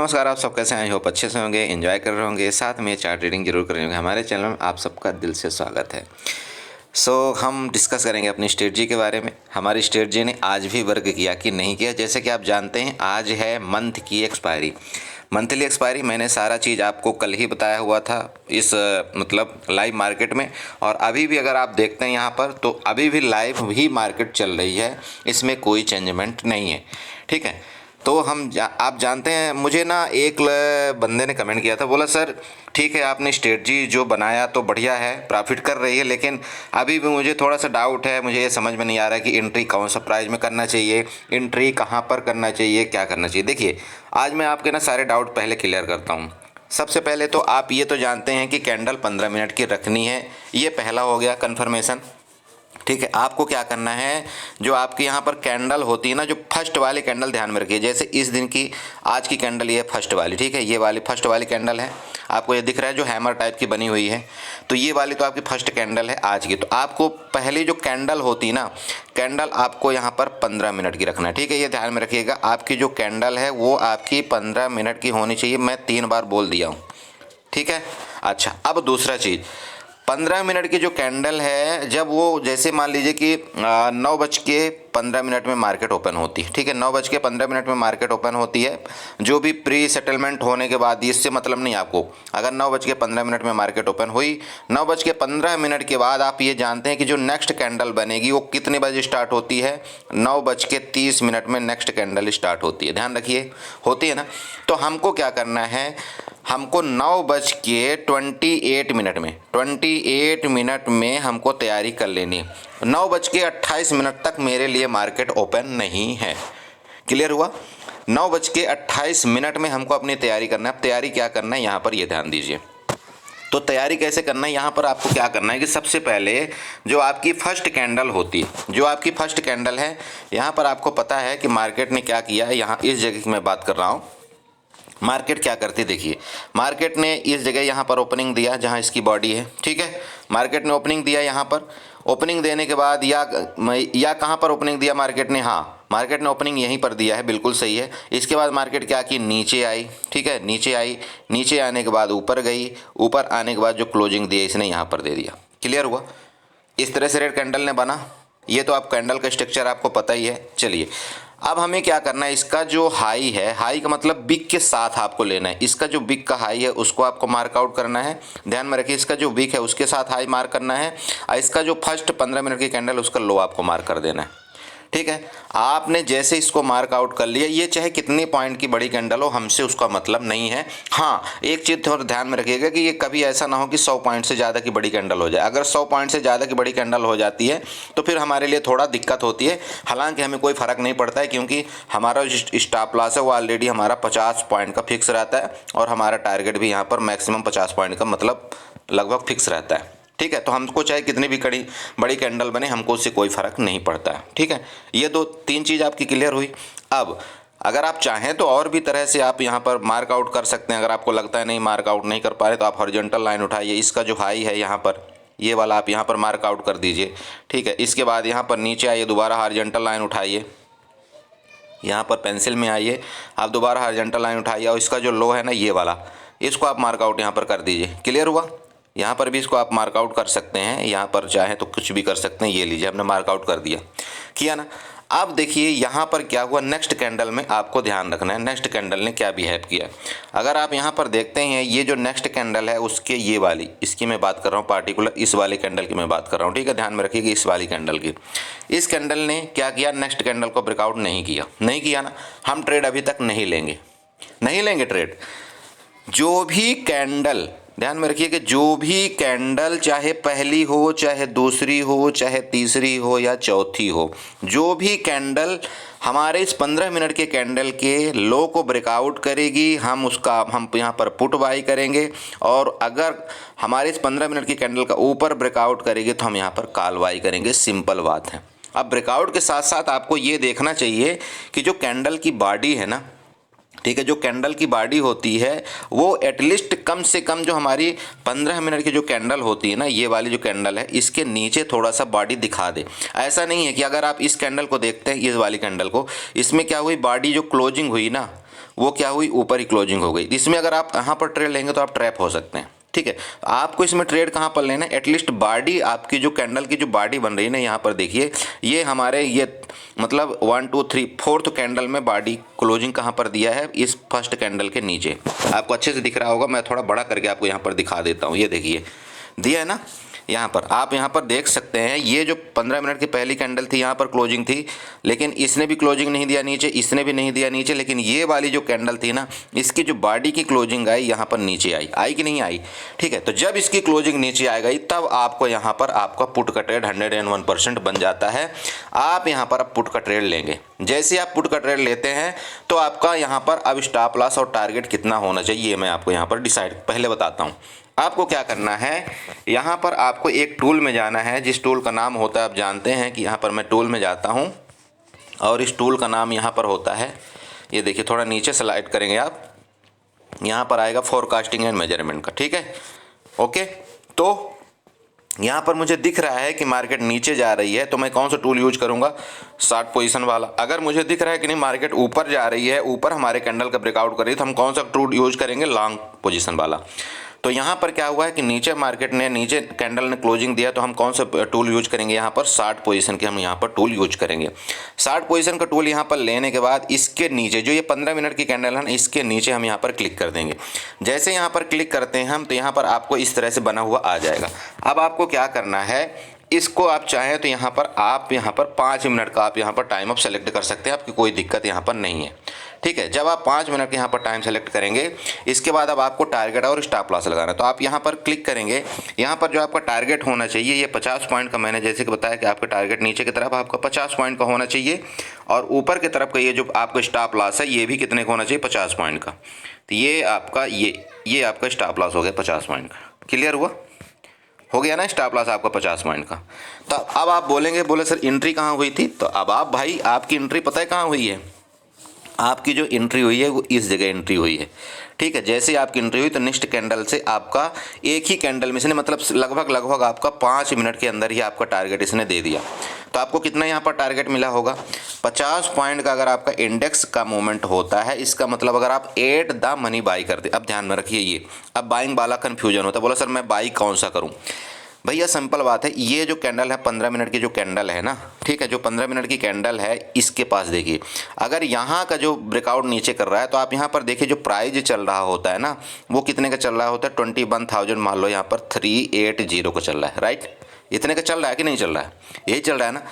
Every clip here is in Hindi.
नमस्कार, आप सब कैसे हैं? आई होप अच्छे से होंगे, एंजॉय कर रहे होंगे, साथ में चार्ट रीडिंग जरूर कर रहे होंगे। हमारे चैनल में आप सबका दिल से स्वागत है। हम डिस्कस करेंगे अपनी स्ट्रेटजी के बारे में। हमारी स्ट्रेटजी ने आज भी वर्क किया कि नहीं किया। जैसे कि आप जानते हैं, आज है मंथ की एक्सपायरी, मंथली एक्सपायरी। मैंने सारा चीज़ आपको कल ही बताया हुआ था इस मतलब लाइव मार्केट में, और अभी भी अगर आप देखते हैं यहाँ पर, तो अभी भी लाइव ही मार्केट चल रही है, इसमें कोई चेंजमेंट नहीं है। ठीक है, तो आप जानते हैं, मुझे ना एक बंदे ने कमेंट किया था, बोला सर ठीक है आपने स्ट्रेटजी जो बनाया तो बढ़िया है, प्रॉफिट कर रही है, लेकिन अभी भी मुझे थोड़ा सा डाउट है, मुझे ये समझ में नहीं आ रहा है कि एंट्री कौन सा प्राइस में करना चाहिए, एंट्री कहाँ पर करना चाहिए, क्या करना चाहिए। देखिए, आज मैं आपके ना सारे डाउट पहले क्लियर करता हूँ। सबसे पहले तो आप ये तो जानते हैं कि कैंडल 15 मिनट की रखनी है, ये पहला हो गया कन्फर्मेशन। ठीक है, आपको क्या करना है, जो आपके यहाँ पर कैंडल होती है ना, जो फर्स्ट वाली कैंडल ध्यान में रखिए। जैसे इस दिन की आज की कैंडल ये फर्स्ट वाली, ठीक है, ये वाली फर्स्ट वाली कैंडल है, आपको ये दिख रहा है जो हैमर टाइप की बनी हुई है, तो ये वाली तो आपकी फर्स्ट कैंडल है आज की। तो आपको पहली जो कैंडल होती है ना, कैंडल आपको यहाँ पर 15 मिनट की रखना है। ठीक है, ये ध्यान में रखिएगा, आपकी जो कैंडल है वो आपकी 15 मिनट की होनी चाहिए। मैं 3 बार बोल दिया हूँ, ठीक है। अच्छा, अब दूसरा चीज़, 15 मिनट की जो कैंडल है, जब वो जैसे मान लीजिए कि 9:15 में मार्केट ओपन होती है, ठीक है, 9:15 में मार्केट ओपन होती है, जो भी प्री सेटलमेंट होने के बाद, इससे मतलब नहीं आपको, अगर 9:15 में मार्केट ओपन हुई, 9:15 के बाद आप ये जानते हैं कि जो नेक्स्ट कैंडल बनेगी वो कितने बजे स्टार्ट होती है, 9:30 में नेक्स्ट कैंडल स्टार्ट होती है। ध्यान रखिए, होती है ना। तो हमको क्या करना है, हमको 28 मिनट में हमको तैयारी कर लेनी है। 9:28 तक मेरे लिए मार्केट ओपन नहीं है। क्लियर हुआ? 9:28 में हमको अपनी तैयारी करना है। अब तैयारी क्या करना है, यहाँ पर ये ध्यान दीजिए। तो तैयारी कैसे करना है, यहाँ पर आपको क्या करना है कि सबसे पहले जो आपकी फर्स्ट कैंडल होती है, जो आपकी फर्स्ट कैंडल है, यहाँ पर आपको पता है कि मार्केट ने क्या किया है। यहाँ इस जगह की मैं बात कर रहा हूँ, मार्केट क्या करती, देखिए, मार्केट ने इस जगह यहाँ पर ओपनिंग दिया जहाँ इसकी बॉडी है, ठीक है, मार्केट ने ओपनिंग दिया यहाँ पर। ओपनिंग देने के बाद या कहाँ पर ओपनिंग दिया मार्केट ने, हाँ, मार्केट ने ओपनिंग यहीं पर दिया है, बिल्कुल सही है। इसके बाद मार्केट क्या की, नीचे आई, ठीक है, नीचे आई, नीचे आने के बाद ऊपर गई, ऊपर आने के बाद जो क्लोजिंग दिया इसने यहाँ पर दे दिया। क्लियर हुआ? इस तरह से रेड कैंडल ने बना। ये तो आप कैंडल का स्ट्रक्चर आपको पता ही है। चलिए, अब हमें क्या करना है, इसका जो हाई है, हाई का मतलब बिग के साथ आपको लेना है। इसका जो बिग का हाई है उसको आपको मार्क आउट करना है। ध्यान में रखिए, इसका जो बिग है उसके साथ हाई मार्क करना है, और इसका जो फर्स्ट 15 मिनट की कैंडल उसका लो आपको मार्क कर देना है। ठीक है, आपने जैसे इसको मार्क आउट कर लिया, ये चाहे कितने पॉइंट की बड़ी कैंडल हो, हमसे उसका मतलब नहीं है। हाँ, एक चीज़ थोड़ा ध्यान में रखिएगा कि ये कभी ऐसा ना हो कि 100 पॉइंट से ज़्यादा की बड़ी कैंडल हो जाए। अगर 100 पॉइंट से ज़्यादा की बड़ी कैंडल हो जाती है तो फिर हमारे लिए थोड़ा दिक्कत होती है। हालांकि हमें कोई फ़र्क नहीं पड़ता है, क्योंकि हमारा जो स्टॉप लॉस है वो ऑलरेडी हमारा 50 पॉइंट का फिक्स रहता है, और हमारा टारगेट भी यहाँ पर मैक्सिमम 50 पॉइंट का मतलब लगभग फिक्स रहता है। ठीक है, तो हमको चाहे कितनी भी बड़ी कैंडल बने, हमको उससे कोई फ़र्क नहीं पड़ता है। ठीक है, ये 2-3 चीज़ आपकी क्लियर हुई। अब अगर आप चाहें तो और भी तरह से आप यहाँ पर मार्क आउट कर सकते हैं। अगर आपको लगता है नहीं मार्क आउट नहीं कर पा रहे, तो आप हॉरिजॉन्टल लाइन उठाइए, इसका जो हाई है यहाँ पर, ये वाला आप यहाँ पर मार्क आउट कर दीजिए। ठीक है, इसके बाद यहाँ पर नीचे आइए, दोबारा हॉरिजॉन्टल लाइन उठाइए, यहाँ पर पेंसिल में आइए, आप दोबारा हॉरिजॉन्टल लाइन उठाइए, और इसका जो लो है ना, ये वाला, इसको आप मार्क आउट यहाँ पर कर दीजिए। क्लियर हुआ? यहाँ पर भी इसको आप मार्क आउट कर सकते हैं, यहाँ पर चाहे तो कुछ भी कर सकते हैं। ये लीजिए, हमने मार्क आउट कर दिया, किया ना। अब देखिए यहाँ पर क्या हुआ, नेक्स्ट कैंडल में आपको ध्यान रखना है, नेक्स्ट कैंडल ने क्या बिहेव किया। अगर आप यहाँ पर देखते हैं, ये जो नेक्स्ट कैंडल है उसके ये वाली, इसकी मैं बात कर रहा हूँ, पार्टिकुलर इस वाली कैंडल की मैं बात कर रहा हूँ। ठीक है, ध्यान में रखिएगा, इस वाली कैंडल की, इस कैंडल ने क्या किया, नेक्स्ट कैंडल को ब्रेकआउट नहीं किया ना। हम ट्रेड अभी तक नहीं लेंगे ट्रेड। जो भी कैंडल, ध्यान में रखिए कि जो भी कैंडल, चाहे पहली हो, चाहे दूसरी हो, चाहे तीसरी हो या चौथी हो, जो भी कैंडल हमारे इस 15 मिनट के कैंडल के लो को ब्रेकआउट करेगी, हम यहाँ पर पुट बाई करेंगे, और अगर हमारे इस 15 मिनट की कैंडल का ऊपर ब्रेकआउट करेगी तो हम यहाँ पर कॉल बाई करेंगे। सिंपल बात है। अब ब्रेकआउट के साथ साथ आपको ये देखना चाहिए कि जो कैंडल की बॉडी है ना, ठीक है, जो कैंडल की बॉडी होती है वो एटलीस्ट कम से कम जो हमारी 15 मिनट की जो कैंडल होती है ना, ये वाली जो कैंडल है, इसके नीचे थोड़ा सा बॉडी दिखा दे। ऐसा नहीं है कि अगर आप इस कैंडल को देखते हैं, इस वाली कैंडल को, इसमें क्या हुई, बॉडी जो क्लोजिंग हुई ना, वो क्या हुई, ऊपर ही क्लोजिंग हो गई। इसमें अगर आप यहाँ पर ट्रेड लेंगे तो आप ट्रैप हो सकते हैं, ठीक है। आपको इसमें ट्रेड कहाँ पर लेना है, एटलीस्ट बॉडी आपकी जो कैंडल की जो बॉडी बन रही है ना, यहाँ पर देखिए ये हमारे ये मतलब 1 2 3 4th कैंडल में बॉडी क्लोजिंग कहाँ पर दिया है, इस फर्स्ट कैंडल के नीचे। आपको अच्छे से दिख रहा होगा, मैं थोड़ा बड़ा करके आपको यहाँ पर दिखा देता हूँ। ये देखिए दिया है ना, यहाँ पर आप यहाँ पर देख सकते हैं। ये जो 15 मिनट की पहली कैंडल थी यहाँ पर क्लोजिंग थी, लेकिन इसने भी क्लोजिंग नहीं दिया नीचे, इसने भी नहीं दिया नीचे, लेकिन ये वाली जो कैंडल थी ना, इसकी जो बॉडी की क्लोजिंग आई यहाँ पर नीचे आई कि नहीं आई, ठीक है। तो जब इसकी क्लोजिंग नीचे आ गई तब आपको यहाँ पर आपका पुट का ट्रेड 101% बन जाता है। आप यहाँ पर अब पुट का ट्रेड लेंगे। जैसे आप पुट का ट्रेड लेते हैं तो आपका यहाँ पर अब स्टॉप लॉस और टारगेट कितना होना चाहिए मैं आपको यहाँ पर डिसाइड पहले बताता हूँ। आपको क्या करना है, यहाँ पर आपको एक टूल में जाना है, जिस टूल का नाम होता है, आप जानते हैं कि यहाँ पर मैं टूल में जाता हूँ और इस टूल का नाम यहाँ पर होता है, ये देखिए थोड़ा नीचे स्लाइड करेंगे आप, यहाँ पर आएगा फोरकास्टिंग एंड मेजरमेंट का, ठीक है। ओके, तो यहाँ पर मुझे दिख रहा है कि मार्केट नीचे जा रही है, तो मैं कौन सा टूल यूज करूँगा, शॉर्ट पोजीशन वाला। अगर मुझे दिख रहा है कि नहीं मार्केट ऊपर जा रही है, ऊपर हमारे कैंडल का ब्रेकआउट कर रही है, तो हम कौन सा टूल यूज करेंगे, लॉन्ग पोजीशन वाला। तो यहाँ पर क्या हुआ है कि नीचे मार्केट ने नीचे कैंडल ने क्लोजिंग दिया, तो हम कौन सा टूल यूज करेंगे, यहाँ पर शॉर्ट पोजीशन के हम यहाँ पर टूल यूज करेंगे। शॉर्ट पोजीशन का टूल यहाँ पर लेने के बाद इसके नीचे जो ये 15 मिनट की कैंडल है ना, इसके नीचे हम यहाँ पर क्लिक कर देंगे। जैसे यहाँ पर क्लिक करते हैं हम, तो यहाँ पर आपको इस तरह से बना हुआ आ जाएगा। अब आपको क्या करना है, इसको आप चाहें तो यहाँ पर आप यहाँ पर 5 मिनट का आप यहाँ पर टाइम आप सेलेक्ट कर सकते हैं, आपकी कोई दिक्कत यहाँ पर नहीं है, ठीक है। जब आप 5 मिनट के यहाँ पर टाइम सेलेक्ट करेंगे, इसके बाद अब आपको टारगेट और स्टॉप लॉस लगाना है। तो आप यहाँ पर क्लिक करेंगे, यहाँ पर जो आपका टारगेट होना चाहिए ये 50 पॉइंट का, मैंने जैसे कि बताया कि आपका टारगेट नीचे की तरफ आपका 50 पॉइंट का होना चाहिए, और ऊपर की तरफ का ये जो आपका स्टॉप लॉस है ये भी कितने का होना चाहिए, 50 पॉइंट का। तो ये आपका ये आपका स्टॉप लॉस हो गया 50 पॉइंट का। क्लियर हुआ, हो गया ना स्टॉप लॉस आपका 50 पॉइंट का। तो अब आप बोले सर एंट्री कहाँ हुई थी, तो अब आप भाई आपकी एंट्री पता है कहाँ हुई है, आपकी जो एंट्री हुई है वो इस जगह एंट्री हुई है, ठीक है। जैसे ही आपकी एंट्री हुई तो नेक्स्ट कैंडल से आपका एक ही कैंडल में इसने मतलब लगभग आपका 5 मिनट के अंदर ही आपका टारगेट इसने दे दिया। तो आपको कितना यहाँ पर टारगेट मिला होगा, 50 पॉइंट का। अगर आपका इंडेक्स का मूवमेंट होता है, इसका मतलब अगर आप एट द मनी बाई करते, अब ध्यान में रखिए ये, अब बाइंग वाला कन्फ्यूजन होता है, बोला सर मैं बाई कौन सा करूँ। भैया सिंपल बात है, ये जो कैंडल है 15 मिनट की जो कैंडल है ना, ठीक है, जो 15 मिनट की कैंडल है इसके पास देखिए, अगर यहाँ का जो ब्रेकआउट नीचे कर रहा है तो आप यहाँ पर देखिए जो प्राइस चल रहा होता है ना, वो कितने का चल रहा होता है, 21,000 मान लो यहाँ पर 380 का चल रहा है, राइट। इतने का चल रहा है कि नहीं चल रहा है, यही चल रहा है ना।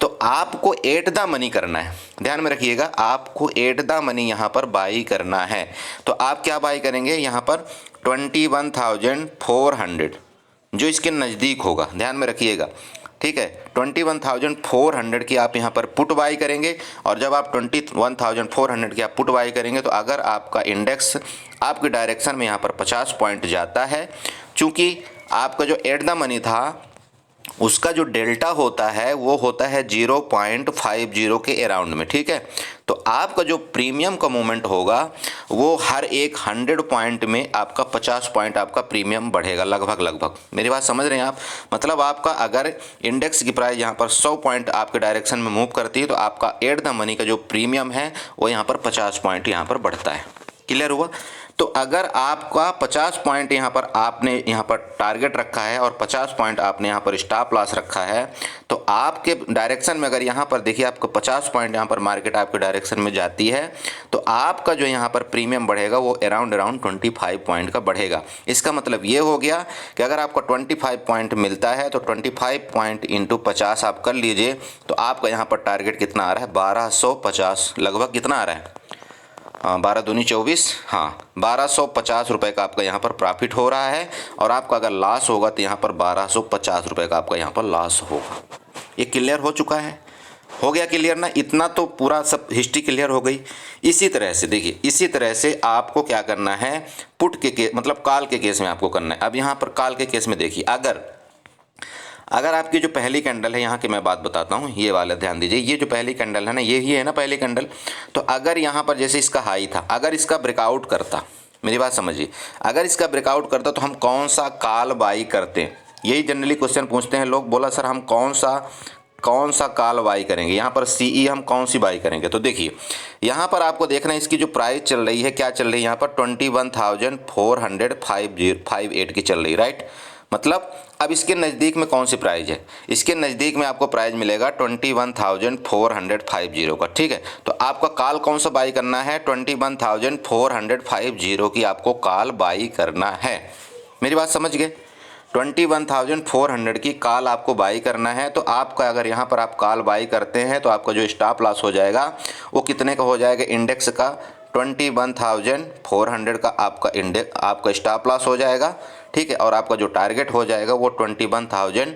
तो आपको एट द मनी करना है, ध्यान में रखिएगा, आपको एट द मनी यहाँ पर बाई करना है। तो आप क्या बाई करेंगे, यहाँ पर 21,400 जो इसके नज़दीक होगा, ध्यान में रखिएगा, ठीक है। 21,400 की आप यहाँ पर पुट बाई करेंगे, और जब आप 21,400 की आप पुट बाई करेंगे तो अगर आपका इंडेक्स आपकी डायरेक्शन में यहाँ पर 50 पॉइंट जाता है, चूँकि आपका जो एट द मनी था उसका जो डेल्टा होता है वो होता है 0.50 के अराउंड में, ठीक है। तो आपका जो प्रीमियम का मूवमेंट होगा वो हर एक 100 पॉइंट में आपका 50 पॉइंट आपका प्रीमियम बढ़ेगा, लगभग। मेरी बात समझ रहे हैं आप, मतलब आपका अगर इंडेक्स की प्राइस यहाँ पर 100 पॉइंट आपके डायरेक्शन में मूव करती है तो आपका एट द मनी का जो प्रीमियम है वो यहाँ पर 50 पॉइंट यहाँ पर बढ़ता है। क्लियर हुआ। तो अगर आपका 50 पॉइंट यहाँ पर आपने यहाँ पर टारगेट रखा है और 50 पॉइंट आपने यहाँ पर स्टॉप लॉस रखा है, तो आपके डायरेक्शन में अगर यहाँ पर देखिए आपको 50 पॉइंट यहाँ पर मार्केट आपके डायरेक्शन में जाती है तो आपका जो यहाँ पर प्रीमियम बढ़ेगा वो अराउंड 25 पॉइंट का बढ़ेगा। इसका मतलब ये हो गया कि अगर आपको 25 पॉइंट मिलता है तो 25 पॉइंट इंटू 50 आप कर लीजिए, तो आपका यहाँ पर टारगेट कितना आ रहा है, 1250 लगभग कितना आ रहा है, हाँ 12 दूनी 24, हाँ 1250 रुपये का आपका यहाँ पर प्रॉफिट हो रहा है, और आपका अगर लॉस होगा तो यहाँ पर 1250 रुपये का आपका यहाँ पर लॉस होगा। ये क्लियर हो चुका है, हो गया क्लियर ना, इतना तो पूरा सब हिस्ट्री क्लियर हो गई। इसी तरह से देखिए, इसी तरह से आपको क्या करना है, पुट के केस मतलब कॉल के केस में आपको करना है। अब यहाँ पर कॉल के केस में देखिए, अगर आपकी जो पहली कैंडल है, यहाँ की मैं बात बताता हूँ, ये वाला ध्यान दीजिए, ये जो पहली कैंडल है ना, ये ही है ना पहली कैंडल। तो अगर यहाँ पर जैसे इसका हाई था, अगर इसका ब्रेकआउट करता, मेरी बात समझिए, अगर इसका ब्रेकआउट करता तो हम कौन सा कॉल बाई करते हैं, यही जनरली क्वेश्चन पूछते हैं लोग। बोला सर हम कौन सा कौन सा कॉल बाई करेंगे, यहाँ पर CE हम कौन सी बाई करेंगे। तो देखिए यहाँ पर आपको देखना है इसकी जो प्राइस चल रही है, क्या चल रही है यहाँ पर 21,458 की चल रही, राइट। मतलब अब इसके नज़दीक में कौन सी प्राइस है, इसके नज़दीक में आपको प्राइस मिलेगा 21,450 का, ठीक है। तो आपका कॉल कौन सा बाई करना है, 21,450 की आपको कॉल बाई करना है। मेरी बात समझ गए, 21,400 की कॉल आपको बाई करना है। तो आपका अगर यहाँ पर आप कॉल बाई करते हैं तो आपका जो स्टॉप लॉस हो जाएगा वो कितने का हो जाएगा, इंडेक्स का 21,400 का आपका स्टॉप लॉस हो जाएगा, ठीक है। और आपका जो टारगेट हो जाएगा वो 21,000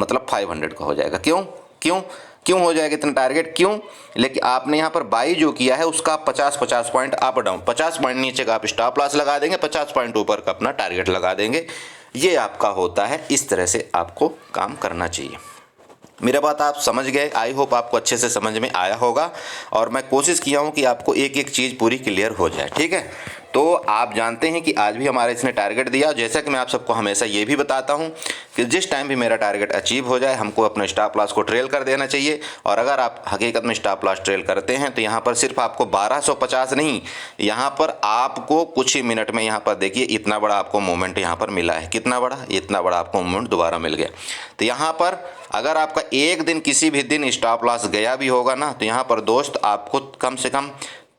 मतलब 500 का हो जाएगा। क्यों हो जाएगा इतना टारगेट, क्यों, लेकिन आपने यहाँ पर बाई जो किया है उसका 50 पॉइंट अप डाउन, 50 पॉइंट नीचे का आप स्टॉप लॉस लगा देंगे, 50 पॉइंट ऊपर का अपना टारगेट लगा देंगे। ये आपका होता है, इस तरह से आपको काम करना चाहिए। मेरा बात आप समझ गए, आई होप आपको अच्छे से समझ में आया होगा और मैं कोशिश किया हूँ कि आपको एक एक चीज़ पूरी क्लियर हो जाए, ठीक है। तो आप जानते हैं कि आज भी हमारा इसने टारगेट दिया, जैसा कि मैं आप सबको हमेशा ये भी बताता हूँ कि जिस टाइम भी मेरा टारगेट अचीव हो जाए हमको अपने स्टॉप लॉस को ट्रेल कर देना चाहिए। और अगर आप हकीकत में स्टॉप लॉस ट्रेल करते हैं तो यहाँ पर सिर्फ आपको 1250 नहीं, यहाँ पर आपको कुछ ही मिनट में यहाँ पर देखिए इतना बड़ा आपको मोमेंट यहाँ पर मिला है, कितना बड़ा, इतना बड़ा आपको मोमेंट दोबारा मिल गया। तो यहाँ पर अगर आपका एक दिन किसी भी दिन स्टॉप लॉस गया भी होगा ना, तो यहाँ पर दोस्त आपको कम से कम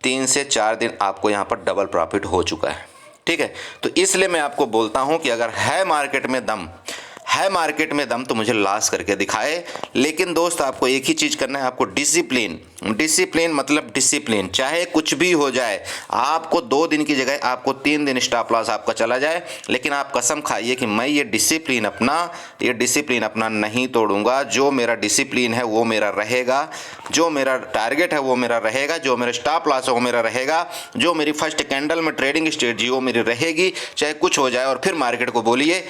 3 से 4 दिन आपको यहाँ पर डबल प्रॉफिट हो चुका है, ठीक है। तो इसलिए मैं आपको बोलता हूँ कि अगर है मार्केट में दम तो मुझे लॉस करके दिखाए। लेकिन दोस्त आपको एक ही चीज़ करना है, आपको डिसिप्लिन मतलब डिसिप्लिन, चाहे कुछ भी हो जाए, आपको 2 दिन की जगह आपको 3 दिन स्टॉप लॉस आपका चला जाए, लेकिन आप कसम खाइए कि मैं ये डिसिप्लिन अपना नहीं तोड़ूंगा। जो मेरा डिसिप्लिन है वो मेरा रहेगा, जो मेरा टारगेट है वो मेरा रहेगा, जो मेरा स्टॉप लॉस है वो मेरा रहेगा, जो मेरी फर्स्ट कैंडल में ट्रेडिंग स्ट्रेटजी वो मेरी रहेगी, चाहे कुछ हो जाए। और फिर मार्केट को बोलिए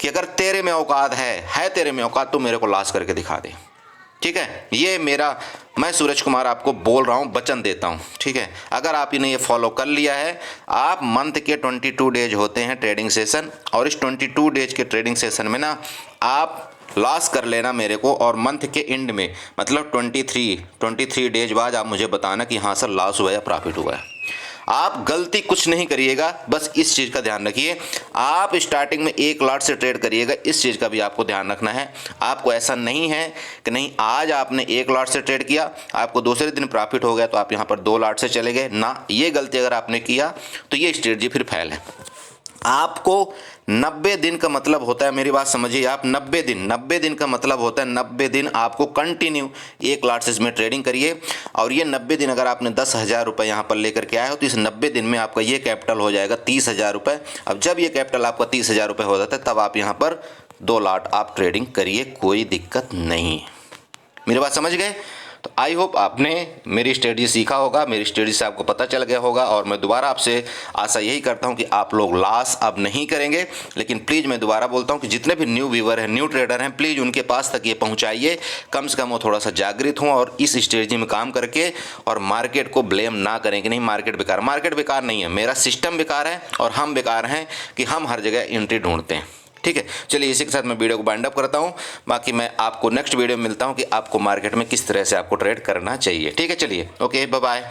कि अगर तेरे में औकात है तेरे में औकात, तो मेरे को लॉस करके दिखा दे, ठीक है। ये मैं सूरज कुमार आपको बोल रहा हूँ, वचन देता हूँ, ठीक है। अगर आप इन्हें ये फॉलो कर लिया है, आप मंथ के 22 डेज होते हैं ट्रेडिंग सेशन, और इस 22 डेज के ट्रेडिंग सेशन में ना आप लॉस कर लेना मेरे को, और मंथ के एंड में मतलब 23 डेज बाद आप मुझे बताना कि हाँ सर लॉस हुआ या प्रॉफिट हुआ है। आप गलती कुछ नहीं करिएगा, बस इस चीज़ का ध्यान रखिए। आप स्टार्टिंग में 1 लॉट से ट्रेड करिएगा, इस चीज़ का भी आपको ध्यान रखना है। आपको ऐसा नहीं है कि नहीं आज आपने 1 लॉट से ट्रेड किया, आपको दूसरे दिन प्रॉफिट हो गया तो आप यहाँ पर 2 लॉट से चले गए ना। ये गलती अगर आपने किया तो ये स्ट्रेटजी फिर फेल है। आपको 90 दिन का मतलब होता है, मेरी बात समझिए आप, 90 दिन का मतलब होता है 90 दिन आपको कंटिन्यू 1 लॉट से इसमें ट्रेडिंग करिए। और ये 90 दिन अगर आपने 10,000 रुपये यहाँ पर लेकर के आए हो तो इस 90 दिन में आपका ये कैपिटल हो जाएगा 30,000 रुपये। अब जब ये कैपिटल आपका 30,000 रुपये हो जाता है तब आप यहाँ पर 2 लॉट आप ट्रेडिंग करिए, कोई दिक्कत नहीं। मेरी बात समझ गए? तो आई होप आपने मेरी स्ट्रेटजी सीखा होगा, मेरी स्ट्रेटजी से आपको पता चल गया होगा। और मैं दोबारा आपसे आशा यही करता हूं कि आप लोग लॉस अब नहीं करेंगे। लेकिन प्लीज़ मैं दोबारा बोलता हूं कि जितने भी न्यू व्यूवर हैं, न्यू ट्रेडर हैं, प्लीज़ उनके पास तक ये पहुंचाइए, कम से कम वो थोड़ा सा जागृत हों और इस स्ट्रेटजी में काम करके और मार्केट को ब्लेम ना करें कि नहीं मार्केट बेकार नहीं है, मेरा सिस्टम बेकार है और हम बेकार हैं कि हम हर जगह एंट्री ढूंढते हैं, ठीक है। चलिए इसी के साथ मैं वीडियो को बाइंड अप करता हूं, बाकी मैं आपको नेक्स्ट वीडियो में मिलता हूं कि आपको मार्केट में किस तरह से आपको ट्रेड करना चाहिए, ठीक है। चलिए ओके, बाय बाय।